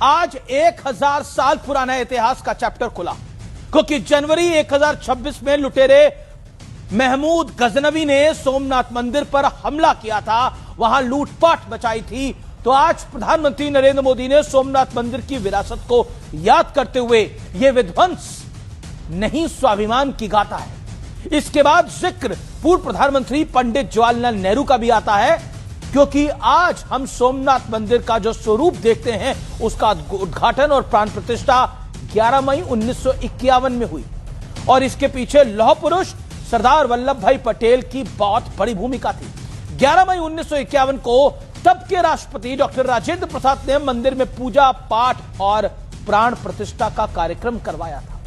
आज 1000 साल पुराना इतिहास का चैप्टर खुला, क्योंकि जनवरी 1026 में लुटेरे महमूद गजनवी ने सोमनाथ मंदिर पर हमला किया था, वहां लूटपाट मचाई थी। तो आज प्रधानमंत्री नरेंद्र मोदी ने सोमनाथ मंदिर की विरासत को याद करते हुए यह विध्वंस नहीं स्वाभिमान की गाथा है। इसके बाद जिक्र पूर्व प्रधानमंत्री पंडित जवाहरलाल नेहरू का भी आता है, क्योंकि आज हम सोमनाथ मंदिर का जो स्वरूप देखते हैं उसका उद्घाटन और प्राण प्रतिष्ठा 11 मई 1951 में हुई और इसके पीछे लौह पुरुष सरदार वल्लभ भाई पटेल की बहुत बड़ी भूमिका थी। 11 मई 1951 को तब के राष्ट्रपति डॉक्टर राजेंद्र प्रसाद ने मंदिर में पूजा पाठ और प्राण प्रतिष्ठा का कार्यक्रम करवाया था।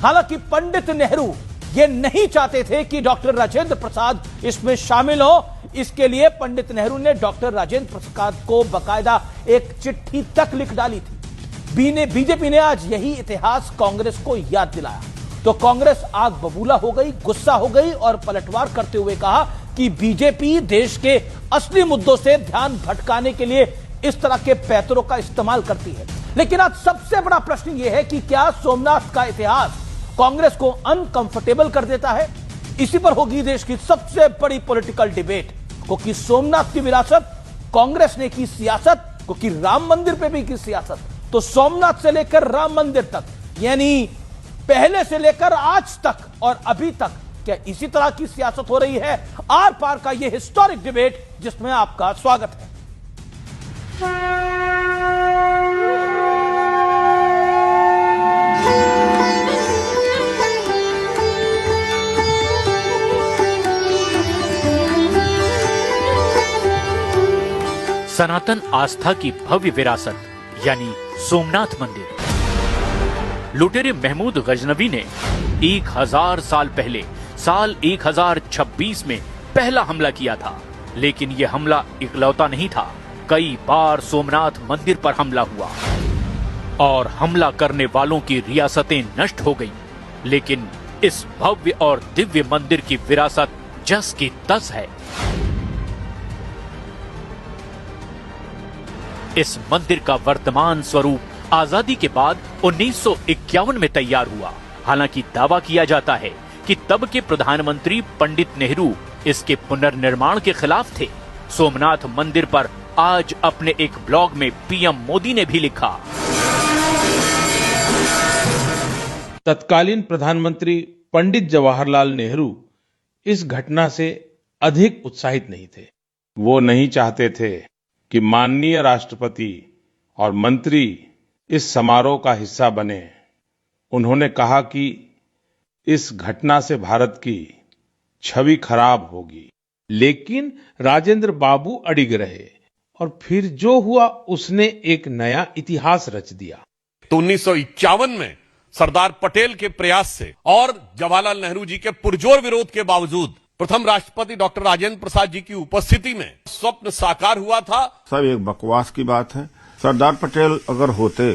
हालांकि पंडित नेहरू ये नहीं चाहते थे कि डॉक्टर राजेंद्र प्रसाद इसमें शामिल हो। इसके लिए पंडित नेहरू ने डॉक्टर राजेंद्र प्रसाद को बाकायदा एक चिट्ठी तक लिख डाली थी। बीजेपी ने आज यही इतिहास कांग्रेस को याद दिलाया तो कांग्रेस आग बबूला हो गई, गुस्सा हो गई और पलटवार करते हुए कहा कि बीजेपी देश के असली मुद्दों से ध्यान भटकाने के लिए इस तरह के पैतरों का इस्तेमाल करती है। लेकिन आज सबसे बड़ा प्रश्न यह है कि क्या सोमनाथ का इतिहास कांग्रेस को अनकंफर्टेबल कर देता है? इसी पर होगी देश की सबसे बड़ी पॉलिटिकल डिबेट, क्योंकि सोमनाथ की विरासत, कांग्रेस ने की सियासत, क्योंकि राम मंदिर पे भी की सियासत, तो सोमनाथ से लेकर राम मंदिर तक, यानी पहले से लेकर आज तक और अभी तक क्या इसी तरह की सियासत हो रही है? आर पार का यह हिस्टोरिक डिबेट जिसमें आपका स्वागत है। सनातन आस्था की भव्य विरासत यानी सोमनाथ मंदिर। लुटेरे महमूद गजनवी ने 1000 साल पहले साल 1026 में पहला हमला किया था, लेकिन यह हमला इकलौता नहीं था। कई बार सोमनाथ मंदिर पर हमला हुआ और हमला करने वालों की रियासतें नष्ट हो गईं, लेकिन इस भव्य और दिव्य मंदिर की विरासत जस की तस है। इस मंदिर का वर्तमान स्वरूप आजादी के बाद 1951 में तैयार हुआ। हालांकि दावा किया जाता है कि तब के प्रधानमंत्री पंडित नेहरू इसके पुनर्निर्माण के खिलाफ थे। सोमनाथ मंदिर पर आज अपने एक ब्लॉग में पीएम मोदी ने भी लिखा, तत्कालीन प्रधानमंत्री पंडित जवाहरलाल नेहरू इस घटना से अधिक उत्साहित नहीं थे। वो नहीं चाहते थे कि माननीय राष्ट्रपति और मंत्री इस समारोह का हिस्सा बने। उन्होंने कहा कि इस घटना से भारत की छवि खराब होगी, लेकिन राजेंद्र बाबू अडिग रहे और फिर जो हुआ उसने एक नया इतिहास रच दिया। तो 1951 में सरदार पटेल के प्रयास से और जवाहरलाल नेहरू जी के पुरजोर विरोध के बावजूद प्रथम राष्ट्रपति डॉक्टर राजेंद्र प्रसाद जी की उपस्थिति में स्वप्न साकार हुआ था। सब एक बकवास की बात है। सरदार पटेल अगर होते,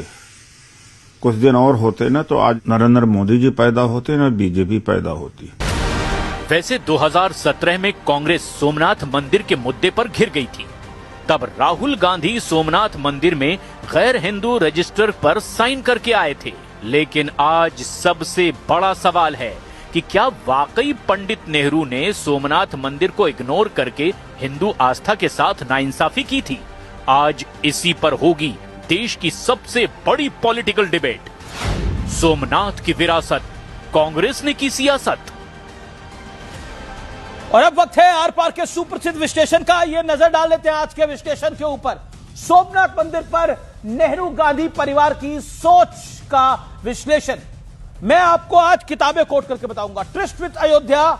कुछ दिन और होते ना, तो आज नरेंद्र मोदी जी पैदा होते, ना बीजेपी पैदा होती। वैसे 2017 में कांग्रेस सोमनाथ मंदिर के मुद्दे पर घिर गई थी। तब राहुल गांधी सोमनाथ मंदिर में गैर हिंदू रजिस्टर पर साइन करके आए थे। लेकिन आज सबसे बड़ा सवाल है कि क्या वाकई पंडित नेहरू ने सोमनाथ मंदिर को इग्नोर करके हिंदू आस्था के साथ नाइंसाफी की थी? आज इसी पर होगी देश की सबसे बड़ी पॉलिटिकल डिबेट। सोमनाथ की विरासत, कांग्रेस ने की सियासत। और अब वक्त है आर पार के सुप्रसिद्ध विश्लेषण का। ये नजर डाल लेते हैं आज के विश्लेषण के ऊपर। सोमनाथ मंदिर पर नेहरू गांधी परिवार की सोच का विश्लेषण मैं आपको आज किताबें कोट करके बताऊंगा। ट्रिस्ट विद अयोध्या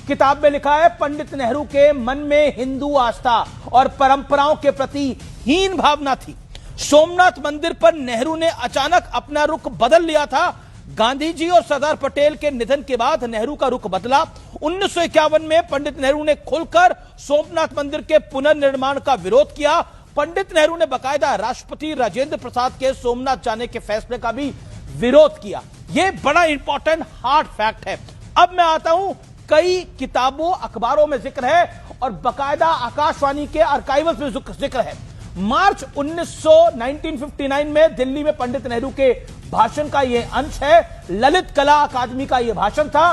किताब में लिखा है, पंडित नेहरू के मन में हिंदू आस्था और परंपराओं के प्रति हीन भावना थी। सोमनाथ मंदिर पर नेहरू ने अचानक अपना रुख बदल लिया था। गांधी जी और सरदार पटेल के निधन के बाद नेहरू का रुख बदला। 1951 में पंडित नेहरू ने खुलकर सोमनाथ मंदिर के पुनर्निर्माण का विरोध किया। पंडित नेहरू ने बाकायदा राष्ट्रपति राजेंद्र प्रसाद के सोमनाथ जाने के फैसले का भी विरोध किया। यह बड़ा इंपॉर्टेंट हार्ड फैक्ट है। अब मैं आता हूं, कई किताबों अखबारों में जिक्र है और बाकायदा आकाशवाणी के आर्काइवल्स में जिक्र है। मार्च 1959 में दिल्ली में पंडित नेहरू के भाषण का यह अंश है। ललित कला अकादमी का यह भाषण था।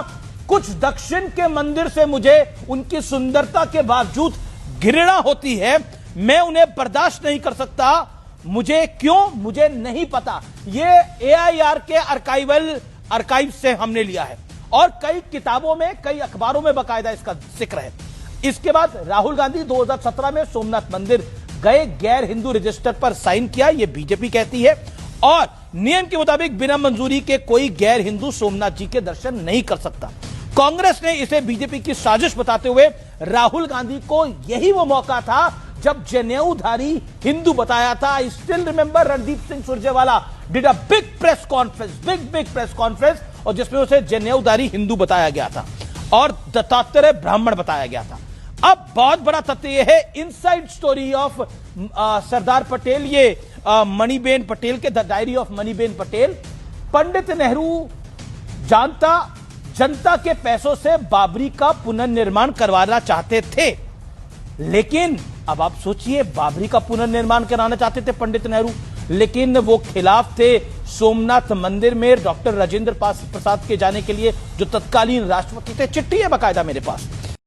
कुछ दक्षिण के मंदिर से मुझे उनकी सुंदरता के बावजूद घृणा होती है। मैं उन्हें बर्दाश्त नहीं कर सकता। मुझे क्यों, मुझे नहीं पता। यह AIR के आर्काइव से हमने लिया है और कई किताबों में, कई अखबारों में बकायदा इसका जिक्र है। इसके बाद राहुल गांधी 2017 में सोमनाथ मंदिर गए, गैर हिंदू रजिस्टर पर साइन किया, यह बीजेपी कहती है, और नियम के मुताबिक बिना मंजूरी के कोई गैर हिंदू सोमनाथ जी के दर्शन नहीं कर सकता। कांग्रेस ने इसे बीजेपी की साजिश बताते हुए राहुल गांधी को यही वो मौका था जब जनेऊधारी हिंदू बताया था। I still remember Randeep Singh Surjewala did a big press conference, और जिसमें उसे जनेऊधारी हिंदू बताया गया था और दत्तात्रेय ब्राह्मण बताया गया था। अब बहुत बड़ा तथ्य यह है, inside story of Sardar Patel, ये मणिबेन पटेल के the diary of Maniben Patel. Pandit Nehru जनता के पैसों से बाबरी का पुनर्निर्माण करवाना चाहते थे, लेकिन अब आप सोचिए, बाबरी का पुनर्निर्माण कराना चाहते थे पंडित नेहरू, लेकिन वो खिलाफ थे सोमनाथ मंदिर में डॉक्टर राजेंद्र प्रसाद के जाने के लिए, जो तत्कालीन राष्ट्रपति थे। चिट्ठी है बकायदा मेरे पास।